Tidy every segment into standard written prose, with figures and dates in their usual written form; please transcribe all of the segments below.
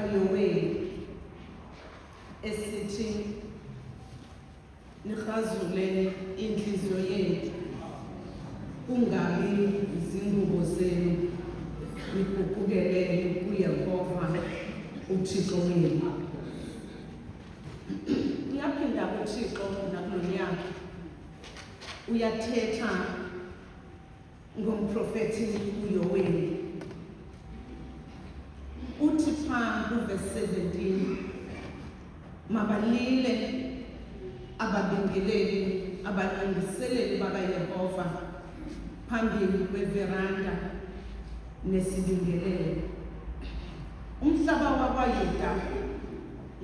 kaYoweli esithi nihazule inhliziyo yethu kungabi izingubo zenu niguqukelele kuYehova uThixo wenu. Ngiyaphinda kuThixo nakulonyaka uyathetha ngomprofethi uYoweli. Uthi pha kuverse 17, mabalile ababingeleli abalangiseleli bakaYehova phambili kweveranda nesibingelelo. Umhlaba wakwaYuda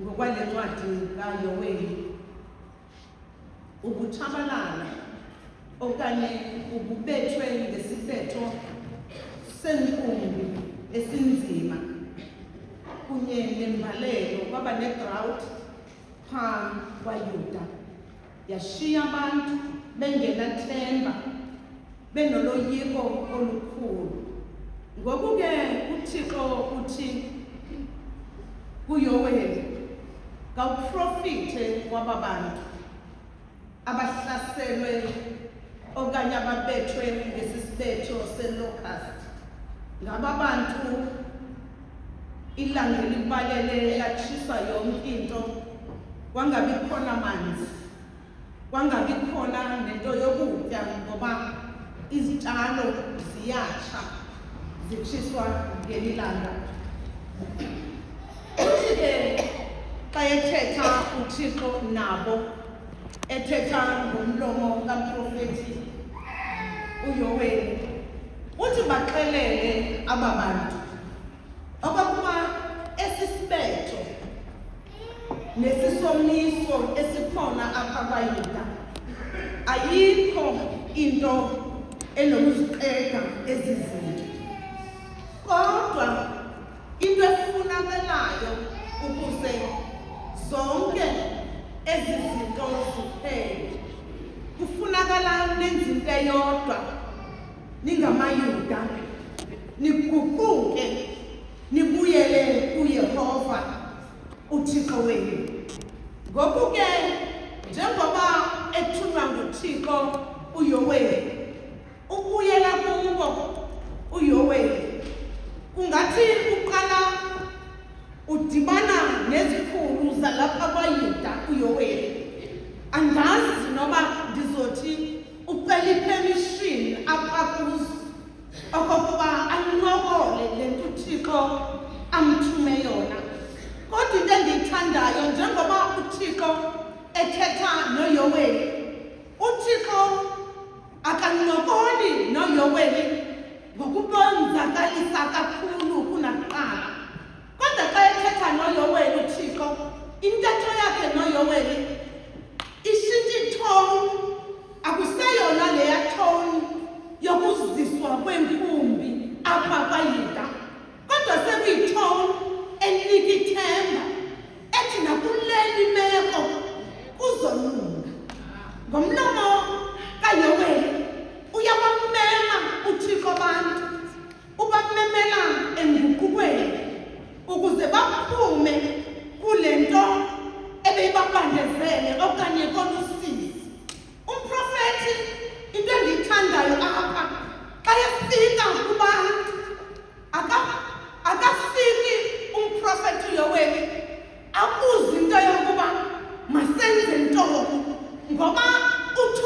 ngokwale ncwadi kaYoweli ubutshabalala okanye ububethwe ngesibetho senkungu esinzima kunye nembalelo. Kwaba ne-drought pha kwaYuda, yashiya abantu bengenathemba, benoloyiko olukhulu. Ngoku ke uThixo uthi kuYoweli, kawuprofithe kwaba bantu abahlaselwe okanye ababethwe ngesisibetho se-locust. Ngaba bantu ilanga libalele latshisa yonke into, kwangabi khona manzi, kwangabi khona nento yokutya ngoba izitshalo ziyatsha zitshiswa ngeli langa. Uthi ke xa ethetha uThixo nabo, ethetha ngomlomo kamprofethi uYoweli, uthi baxelele aba bantu okokuba esisibetho nesisomiso esikhona apha kwaYuda ayikho into enokuziqeda ezi zinto, kodwa into efunakalayo ukuze zonke ezi zinto ziphele, kufunakala nenze into eyodwa ningamayuda, niguquke nibuyele kuYehova uThixo wenu. Ngoku ke njengoba ethunywa nguThixo uYoweli, ubuyela kuwo uYoweli kungathi uqala udibana nezikhulu zalapha kwaYuda uYoweli. Andazi noba ndizothi ucela ipermission apha kuzo okokuba ancokole le nto uThixo amthume yona. Kodwa into endiyithandayo njengoba uThixo ethetha noYoweli, uThixo akancokoli noYoweli ngokubenzakalisa kakhulu kunakuqala. Kodwa xa ethetha noYoweli uThixo, intetho yakhe noYoweli ishintsha itone. Akuseyona leya tone yokuziswa kwenkumbi apha kwaYuda, kodwa sekuyitone enika ithemba ethi nakuleli meko kuzolunga. Ngomlomo kaYoweli uyabamema uThixo abantu, ubamemela enguqukweni ukuze baphume kule nto ebeyibabandezele okanye kolusizi. Umprofethi, into endiyithandayo apha, xa efika kubantu akafiki umprofethi uYoweli abuze into yokuba masenze ntoni, ngoba uthi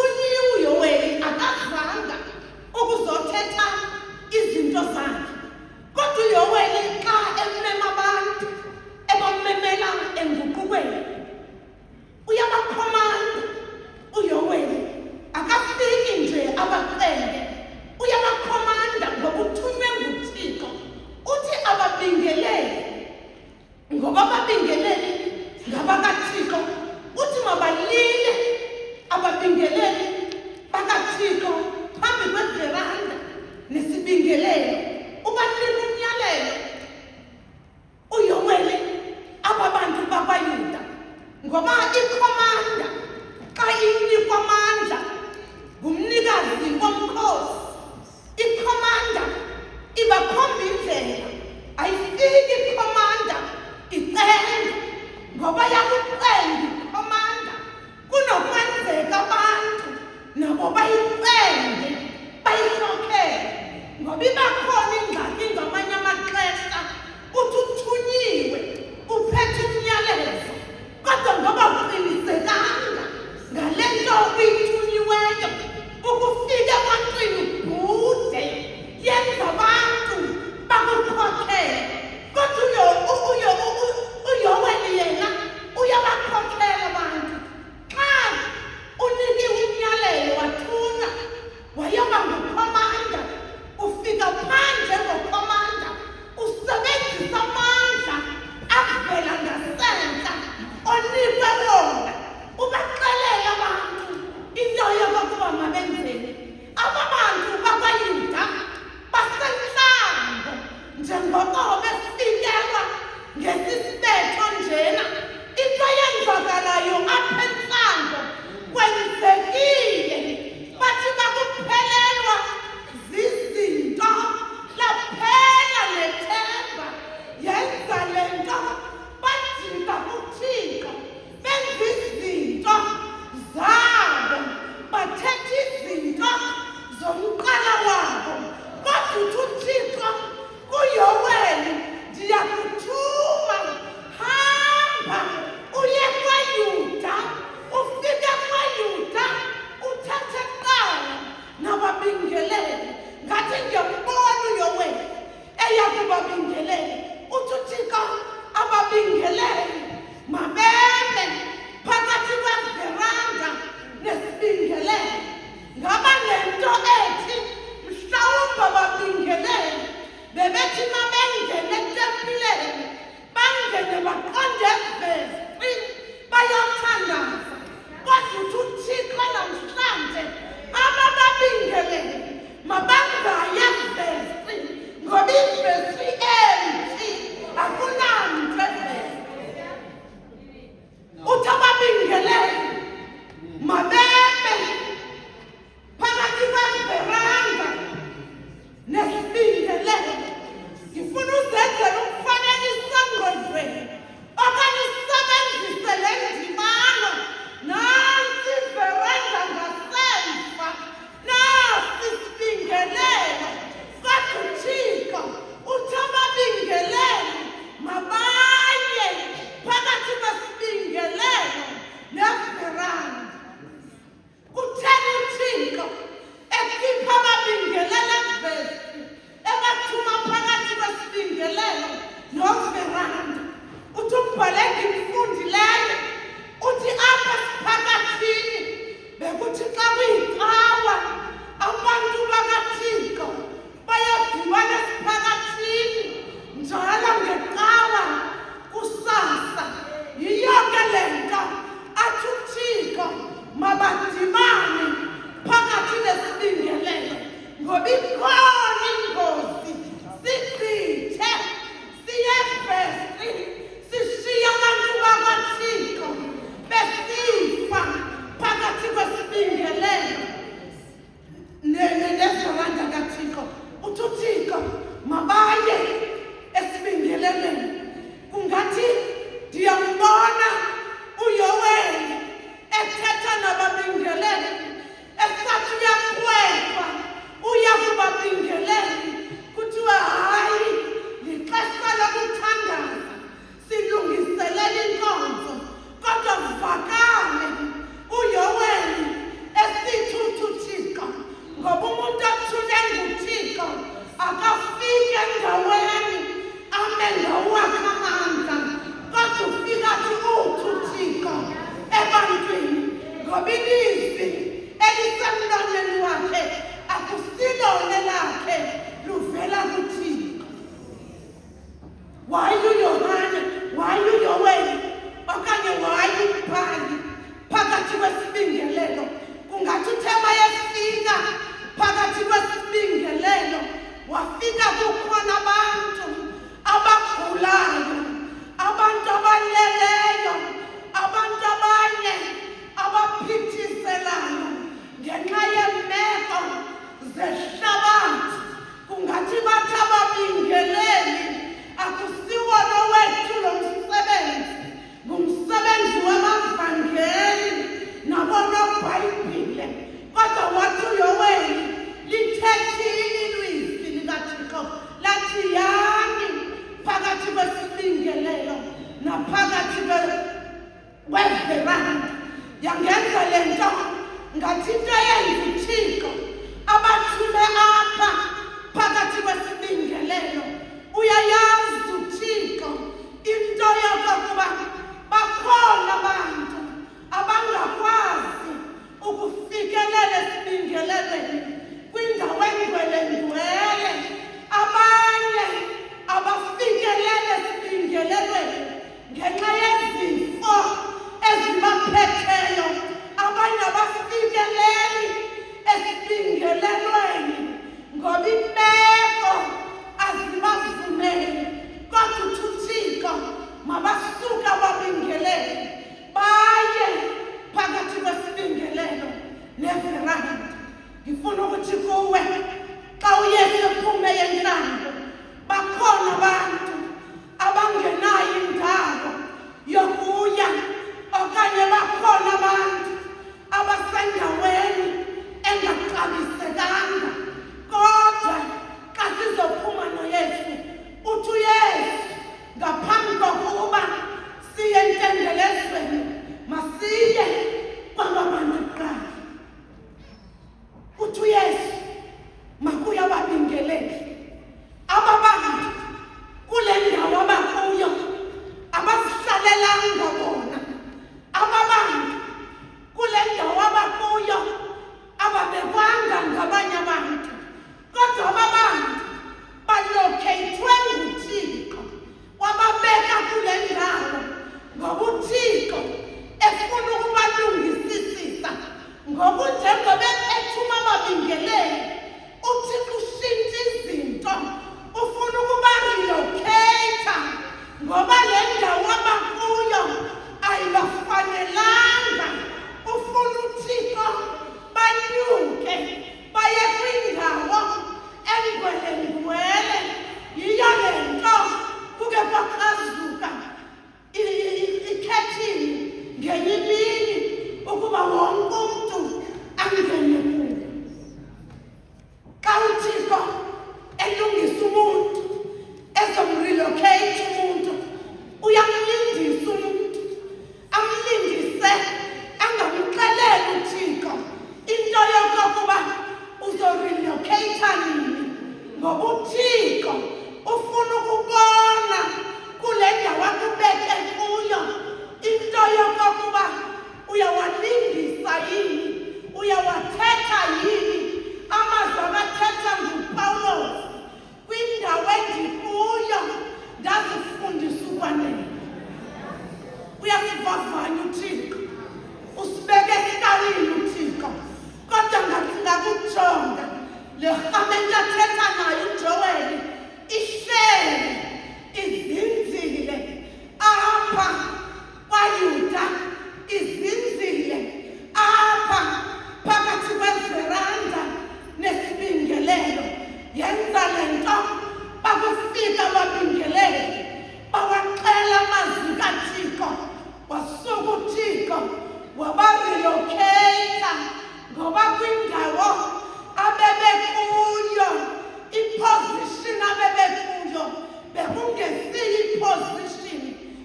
baqonde evesi bayathandaza kodwa uthi uThixo namhlanje abababingelele mabangayi evesi ngoba ivesi enthi akunanto evesi. Uthi ababingelele mabebe phakathi kweveranda nesibingelele. Ngifuna uzenzele umfanekiso engqondweni okanye usebenzise le ndibano. Nansi iveranda ngasemva, nasi isibingelelo. Kodwa uThixo uthi ababingelele mabaye phakathi kwesibingelelo neveranda. Kutheni uThixo ekhipha ababingelele evesi ebathuma phakathi kwesibingelelo noveranda? Uthi umbhale ngimfundileyo uthi apha siphakathini bekuthi xa kuyicawa abantu bakaThixo bayadibana siphakathini njalo ngecawa kusasa. Yiyo ke le nto athi uThixo mabadibane phakathi nesibingelelo ngoba ikhona ingozi sichithe siye evesi sishiye abantu bakaThixo besifa phakathi kwesibingelelo neveranda kaThixo. Uthi uThixo mabaye esibingelelweni. Kungathi ndiyambona uYoweli ethetha nababingeleli esathi uyakhwepha uya kubabingeleli kuthiwa hayi lixesha lokuthandaza silungiselela inkonzo. Kodwa kuvakale uYoweli esithi uthi uThixo ngoba umuntu othule nguThixo akafiki endaweni ame ngawakhe amandla, kodwa ufika athi uthi uThixo ebantwini ngoba ilizwi elisemlonyeni wakhe akusilo nelakhe, luvela kuThixo. Waye uYohane, waye uYoweli okanye waye umbhali phakathi kwesibingelelo. Kungathi uthe mayefika phakathi kwesibingelelo wafika kukhona abantu abagulayo, abantu abaleleyo, abantu abanye abaphithizelayo ngenxa yeemeko zehlabathi. Kungathi bathi ababingeleli akusiwo nowethu lo msebenzi, ngumsebenzi wamavangeli nabonoBhayibhile. Kodwa wathi uYoweli lithethile ilizwi likaThixo lathi yani phakathi kwesibingelelo naphakathi kweveranda. Yangenza le nto ngathi into yenza uThixo abathume apha phakathi kwesibingelelo. Uyayazi uThixo into yokokuba bakhona abantu abangakwazi ukufikelela esibingelelweni kwindawo engcwelengcwele. Abanye abafikelele esibingelelweni ngenxa yezifo ezibaphetheyo. Abanye abafikeleli ngoba uThixo efuna ukubalungisisisa ngokunjengoba ethuma ababingeleli. uThixo ushintsha izinto, ufuna ukuba-relocate ngoba le ndawo abakuyo ayibafanelanga. ufuna uThixo banyuke baye kwindawo engcwelengcwele. yiyo le nto kuke kwakrazuka ikhethini ngenye imini ukuba wonke umntu angene kuyo. Xa uThixo elungisa umuntu, ezomrelocate umuntu, uyamlindisa umuntu, amlindise angamxeleli uThixo into yokokuba uzorelocate nini, ngoba uThixo ufuna ukubona kule ndawo akubeke kuyo into yokokuba uyawalingisa yini, uyawathetha yini amazwi abathetha nguPawulos kwindawo endikuyo ndazifundisa ukwanele. Uyasivavanya uThixo, usibeke esikalini uThixo, kodwa ngakujonga le rhamente athetha nayo uJoeli ihleli izinzile apha kwaYuda, izinzile apha phakathi kweveranda nesibingelelo. yenza le nto bakufika ababingeleli bawaxela amazwi kaThixo, wasuka uThixo wabarelocate ngoba kwindawo abebekuyo, iposition abebekuyo bekungesiyo iposition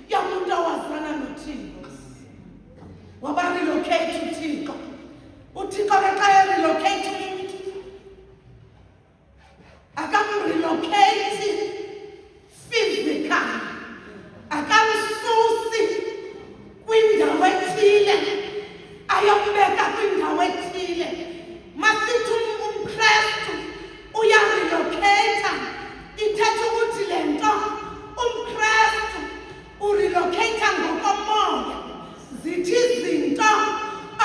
yomuntu owazana noThixo. Wabarelocate uThixo. uThixo ke xa erelocate umuntu akamrelocate physically, akamsusi kwindawo ethile ayombeka kwindawo ethile. Masithi umKristu uyarelocate, ithetha ukuthi le nto umKristu urelocate ngokomoya. zithi izinto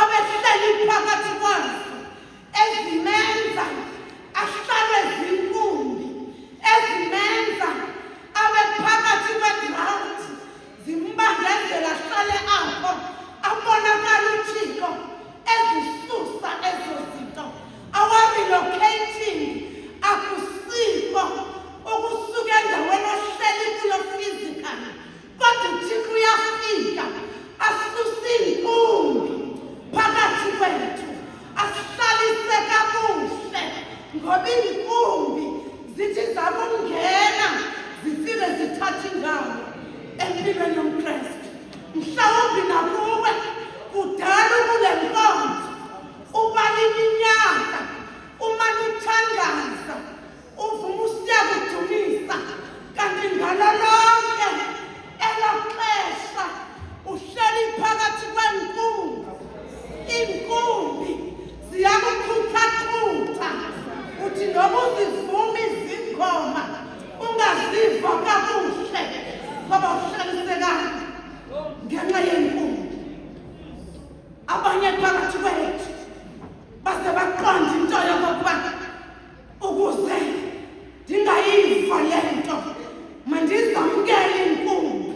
abehleli phakathi kwazo ezimenza ahlale zinkumbi, ezimenza abe phakathi kweground, zimbandezela ahlale apho abonakala uThixo ezisusa ezo zinto. Our-relocating akusiko ukusuka endaweni ohleli kuyo physically, kodwa uThixo uyafika asuse inkumbi phakathi kwethu, asihlalise kakuhle, ngoba inkumbi zithi zakungena zifike zithathe indawo empilweni yomKristu. Mhlawumbi nakuwe kudala kule nkonzo ubala iminyaka umane uthandaza uvuma usiya kudumisa, kanti ngalo lonke elo xesha uhleli phakathi kwenkumbi. Iinkumbi ziyakukhuthakhutha, uthi noba uzivuma izingoma ungaziva kakuhle ngoba uhlalisekanga ngenxa yenkumbi. Abanye phakathi kwethu base baqonda into yokokuba ukuze ndingayiva le nto mandizamkele inkumbi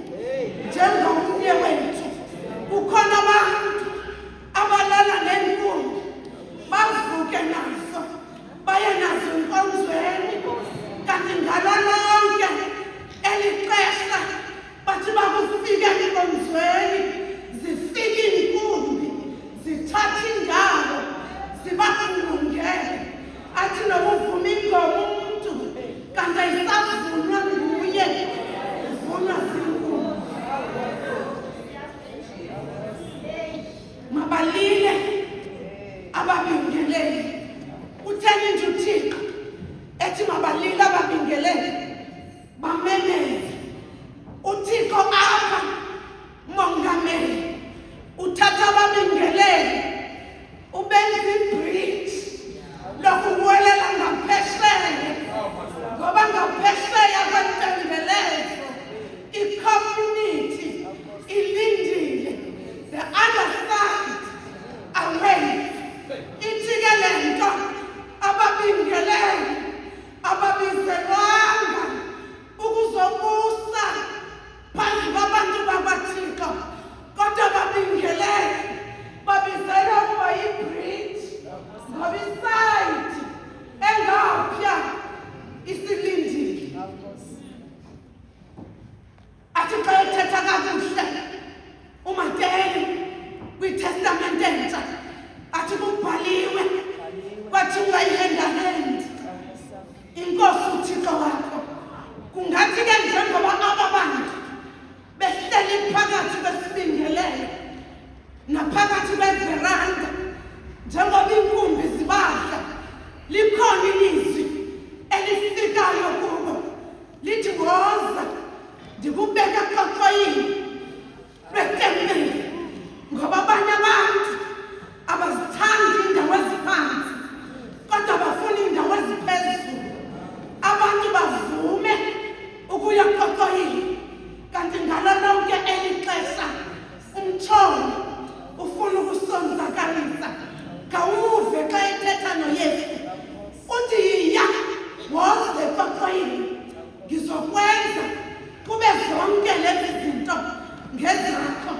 njengomnye wethu. Kukhona abantu abalala nenkumbi, bavuke nazo baye nazo enkonzweni, kanti ngalo lonke eli xesha bathi bakufika enkonzweni zifike iinkumbi zithatha indawo zibakulungele. Athi noba uvuma ingoma umntu kanti ayisavunwa nguye, ivunwa ziinkumbi. Mabalile ababingeleli. Utheni nje uThixo ethi mabalile ababingeleli bamemeze. uThixo apha mongameli uthatha ababingeleli ubenza ibridge lokuwelela ngaphesheya, ngoba ngaphesheya kwentembelezo i-community ilindele wayithetha kakuhle uMattheyu kwiTestamente entsha athi kubhaliwe wathi ungayihenda-hand inkosi uThixo wakho. Kungathi-ke njengoba aba bantu behleli phakathi kwesibingelelo naphakathi kweveranda, njengoba inkumbi zibadla, likhona ilizwi elifikayo kubo lithi, woza ndikubeka eqoqoyini lwetempile, ngoba abanye abantu abazithandi iindawo eziphansi kodwa bafuna iindawo eziphezulu. Abantu bavume ukuya eqoqoyini, kanti ngalo lonke eli xesha umtsholo ufuna ukusonzakalisa. Khawuve xa ethetha noYesu uthi, yiya woza eqoqoyini, ngizokwenza kube zonke lezi zinto ngezakho.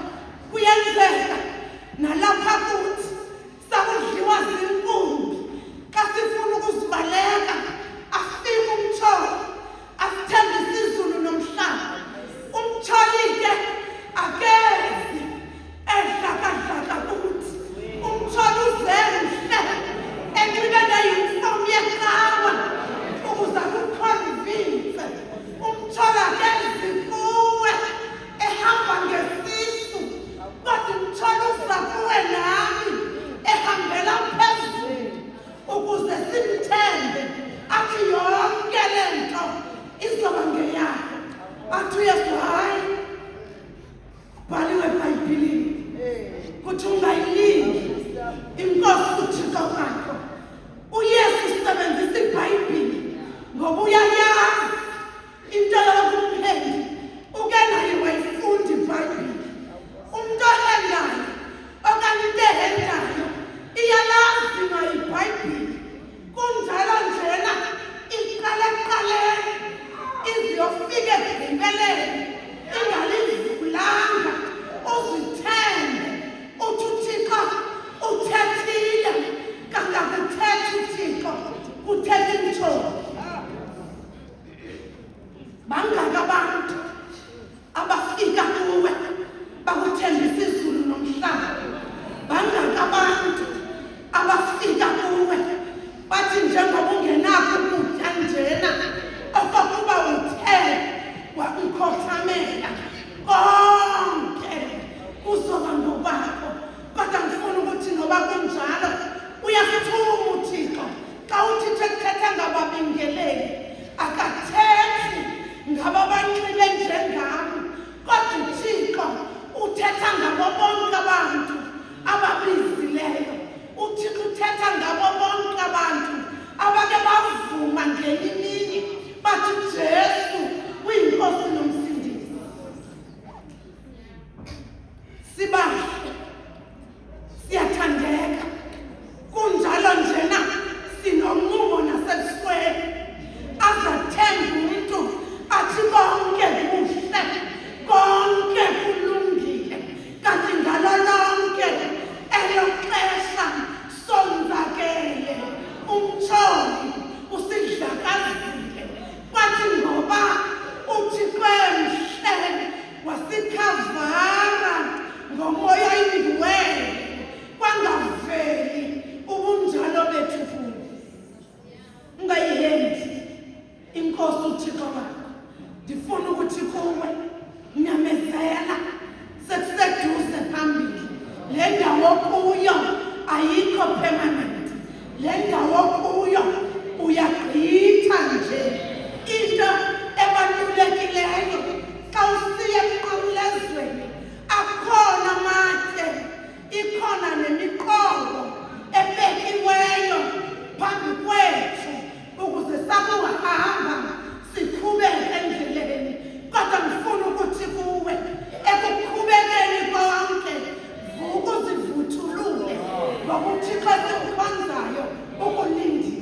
Kuyenzeka nalapha kuthi sakudliwa zinkumbi, xa sifuna ukuzibaleka afike umtsholo asithembise izulu nomhlaba. Umtsholi-ke akezi edlakadlaka kuthi. Umtsholi uze mhle enxibe neyunifomu yecawa ukuze akukhonvinse. Umtsholi akezi kuwe ehamba ngesisu, kodwa umtsholi uza kuwe nami ehambela phezulu ukuze simthembe athi yonke le nto izoba ngeyakho. Athi uYesu, hayi, bhaliwe eBhayibhilini kuthi ungayilingi inkosi uThixo wakho. uYesu usebenzisa iBhayibhili ngoba uyayazi into yokumpheli. Uke naye wayifunda iBhayibhili. Umuntu ohendayo okanye into ehendayo iyalazi ngayo iBhayibhili. Kunjalo njena iqale ekuqaleni iziyofika ekugqibeleni ingalivulanga. Uzithembe uthi uThixo uthethile, kanti akuthethi uThixo, kuthetha imithombo. Bangaka abantu abafika kuwe bakuthembisa izulu nomhlaba? Bangaka abantu abafika kuwe bathi njengoba ungenakho ukutya njena okokuba uthe wakukhothamela konke kuzoba ngobakho? Kodwa ngifuna ukuthi noba kunjalo uyasithuma uThixo. Xa uThixo ekuthetha ngababingeleli akathethi ngabo abanxibe njengami, kodwa uThixo uthetha ngabo bonke abantu ababizileyo. uThixo uthetha ngabo bonke abantu abake bavuma ngenye imini bathi uJesu uyinkosi nomsindisi. Sibahle, siyathandeka, kunjalo njena sinomnqumo nasebusweni. Azathenga umuntu athi konke kuhle, konke kulungile, kanti ngalo lonke elo xesha sonzakele. Umtsholi usidlakazile, kwathi ngoba uThixo emhle wasikhavara ngomoya oyingcwele, kwangaveli ubunjalo bethu kuwo. Ungayihendi inkosi uThixo wakho. Ndifuna ukuthi kuwe nyamezela, sekuseduze phambili. Le ndawo kuyo ayikho permanent. Le ndawo kuyo uyagqitha nje. Into ebalulekileyo xa usiya emnqamlezweni akhona amatye, ikhona nemiqobo ebekiweyo phambi kwethu ukuze sakuhamba siqhubeke endleleni. Kodwa ngifuna ukuthi kuwe ekuqhubekeni konke vuka uzivuthulule, ngoba uThixo esiwukhonzayo ukulindile.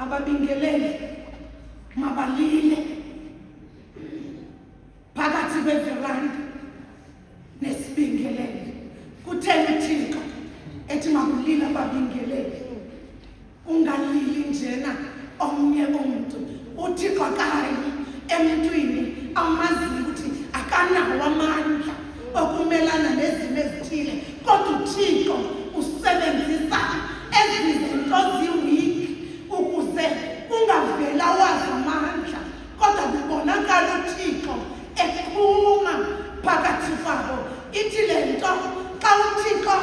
Ababingeleli mabalile phakathi kweveranda nesibingeleli. Kutheni uThixo ethi makulile ababingeleli? Ungalili njena omnye umuntu. uThixo uThixo usebenzisa ezizinto ziwiki ukuze kungavela wazamandla, kodwa kubonakala uThixo ephuma phakathi kwabo. Ithi le nto xa uThixo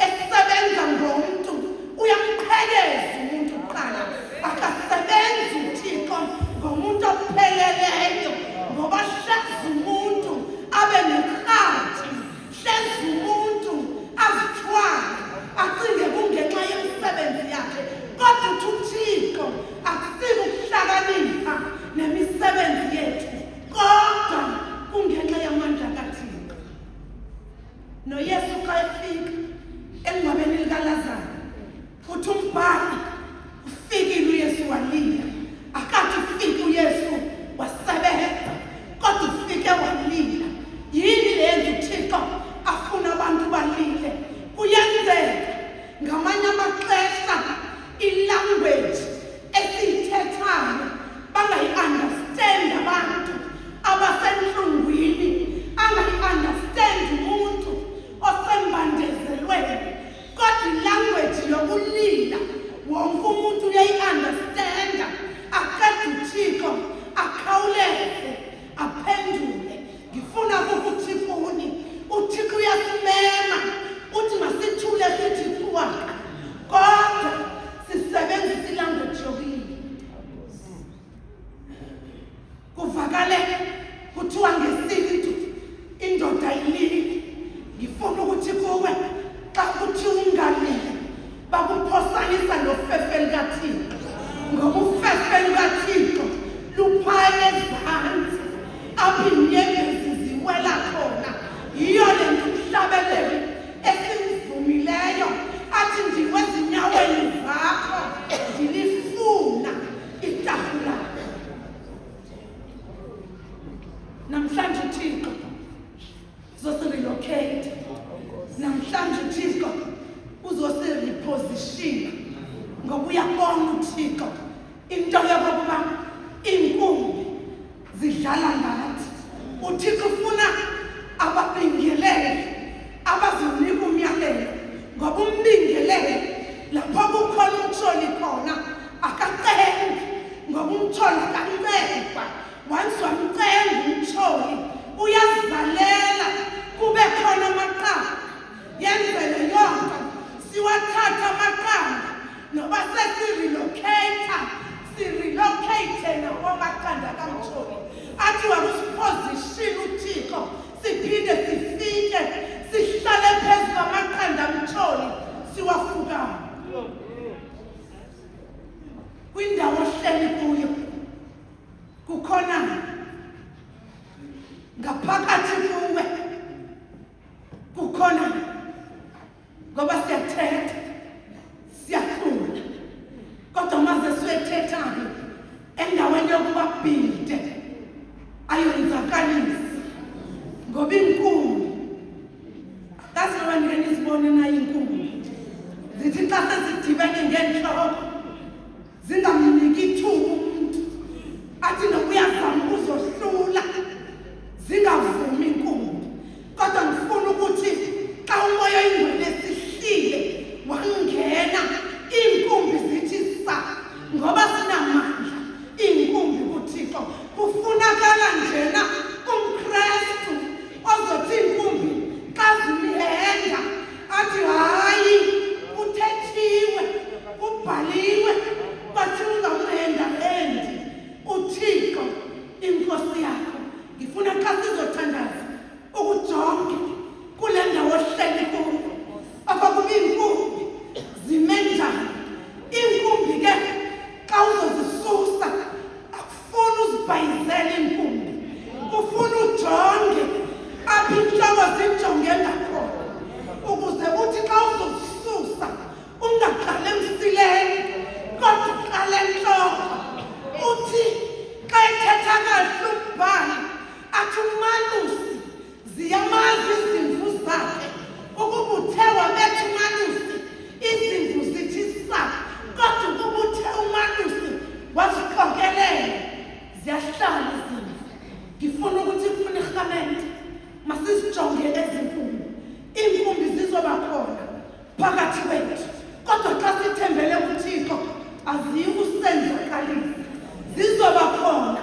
esebenza ngomntu uyamqhekeza umuntu kuqala, akasebenzi uThixo ngomuntu opheleleyo, ngoba hlezi umuntu abe nekhathi, hlezi umuntu azithwale acinge kungenxa yemisebenzi yakhe. Kodwa uthi uThixo akusiko ukuhlakanipha nemisebenzi yethu, kodwa kungenxa yamandla kaThixo. NoYesu xa efika engcwabeni likaLazaro, uthi umbhali ufikile uYesu walila. Akathi ufike uYesu wasebenza, kodwa ufike walila. Yini le yenza uThixo afuna abantu balile? Kuyenzeka ngamanye amaxesha ilanguage esiyithethayo bangayi-understand abantu abasentlungwini, angayi-understand umuntu osembandezelweni, kodwa ilanguage yokulila wonke umuntu uyayi-understanda. Akade uThixo akhawuleze aphendule. Ngifuna ukuthi kuni uThixo uyasimema uthi masithule sithi kuwaka, kodwa sisebenzisa ilanguage yokulila. Kuvakale kuthiwa ngesintu indoda ayilili. Ngifuna ukuthi kuwe xa kuthi ungalili bakuphosanisa nofefe likaThixo, ngoba ufefe likaThixo luphaya ezantsi apho iinyembezi ziwela khona. Yiyo le nto umhlabeleli esimvumileyo athi ndiwe ezinyaweni zakho ndilifuna itafula. Namhlanje uThixo uzosirelocate, namhlanje uThixo uzosiriposition, ngoba uyabona uThixo into yokokuba iinkumbi zidlala ngathi. uThixo ufuna ababingeleli abazonika umyalelo, ngoba umbingeleli lapho kukhona umtsholi khona akacengi, ngoba umtsholi akancengwa. Once wamcenga umtsholi uyazivalela, kube khona amaqanda. Yenzele yonke siwathatha amaqanda, noba sirelocate nawo amaqanda kamtsholi. Athi wakusiposition uThixo siphinde sifike sihlale phezu kwamaqanda amtsholi siwafukama. Kwindawo ohleli kuyo kukhona ngaphakathi kuwe, kukhona, ngoba siyathetha siyakhula, kodwa maze siyethethayo endaweni yokuba bhide ayonzakalisi, ngoba inkumbi akazi noba ndike nizibone nayo inkumbi zithi xa sezidibene ngentloko zingamniki ithuba umuntu athi nokuyazama ukuzohlula, zingavumi inkumbi. Kodwa ngifuna ukuthi xa umoya oyingcwele sihlile wangena, iinkumbi zithi sa, ngoba sinamandla iinkumbi kuThixo. Kufunakala njena umKrestu ozothi iinkumbi xa zimhenda athi hayi, uthethiwe, kubhaliwe, bathi ungamhenda-hendi uThixo inkosi yakho. Ngifuna xa sizothandaza ukujonge kule ndawo ohleli kuyo apha kuba iinkumbi zime njani. Iinkumbi ke xa uzozisusa akufuni uzibhayizele iinkumbi, kufuna ujonge apha intloko zijonge ngakhona, ukuze uthi xa uzozisusa ungaqali emsileni, kodwa uqale entloko. Uthi xa ethetha kahle umbhali athi umalusi ziyamazi izimvu zakhe, ukuba uthe wabetha umalusi izimvu zithi sa, kodwa ukuba uthe umalusi wazixokelela ziyahlala izimvu. Ngifuna ukuthi kufuna irhamente masizijonge ezi nkumbi. Iinkumbi zizoba khona ziphakathi kwethu kodwa xa sithembele kuThixo aziyi kusenzakalisa zizoba khona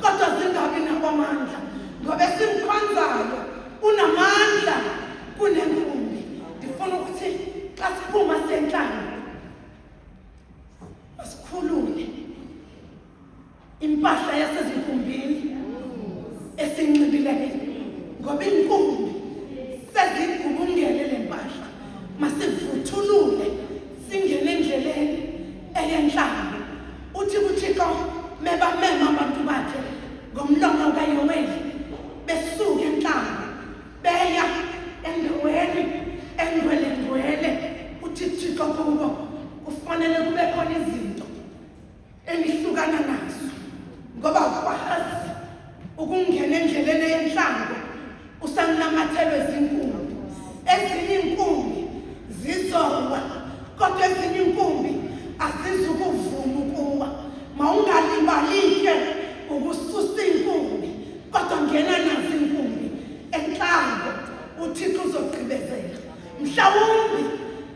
kodwa zingabi nakwamandla ngoba simkhonzayo unamandla kunenkumbi. Ndifuna ukuthi xa siphuma senhlanga asikhulule impahla yasezinkumbini esinxibileyo ngoba inkumbi sezigubungele le mpahla. Masivuthulule singene endleleni eyenhlanga. Uthi kuThixo mebamema abantu bakhe ngomlomo kaYoweli besuka enhlanga beya endaweni engcwele. Uthi Thixo kubo kufanele kube khona izinto enihlukana nazo ngoba ukwazi ukungena endleleni yenhlanga usanyamathelwe zinkumbi. Ezinye inkumbi zizowa kodwa ezinye inkumbi azizukuvuma ukuwa. Mawungalibalike ukususa inkumbi kodwa ngena nazo inkumbi enhlanga uThixo uzogqibezela. Mhlawumbe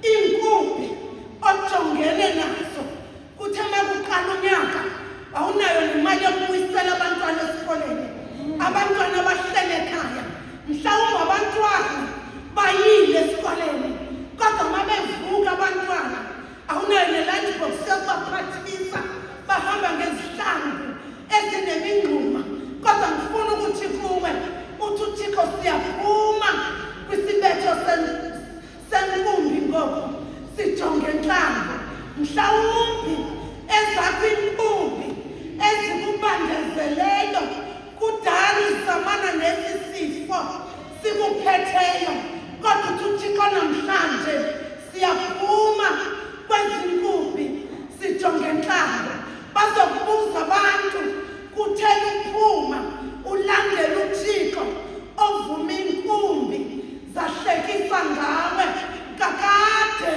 inkumbi ojongene nazo kuthe makuqala unyaka awunayo nemali yokubuyisela abantwana esikoleni, abantwana bahlele ekhaya. Mhlawumbe abantwana bayile esikoleni kodwa mabevuka abantwana awunayo ne-lunch box yokubaphathisa bahamba ngezihlangu ezinemingxuma. Kodwa ngifuna ukuthi kuwe uthi uThixo siyaphuma kwisibetho senkumbi ngoku sijonge enhlanga. Mhlawumbe ezakho inkumbi ezikubandezeleyo kudala uzamana nesi sifo sikuphetheyo kodwa uthi uThixo namhlanje siyaphuma kwezi nkumbi sijonge enhlanga. Bazokubuza abantu kutheni uphuma ulandela uThixo ovuma inkumbi zahlekisa ngawe kakade.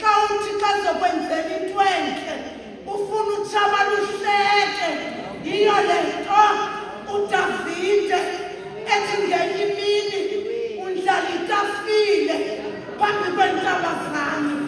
Xa uThixo azokwenzela into enhle ufuna utshabaluhleke. Yiyo le nto uDavide ethi ngenye imini undlala itafile phambi kwentaba zami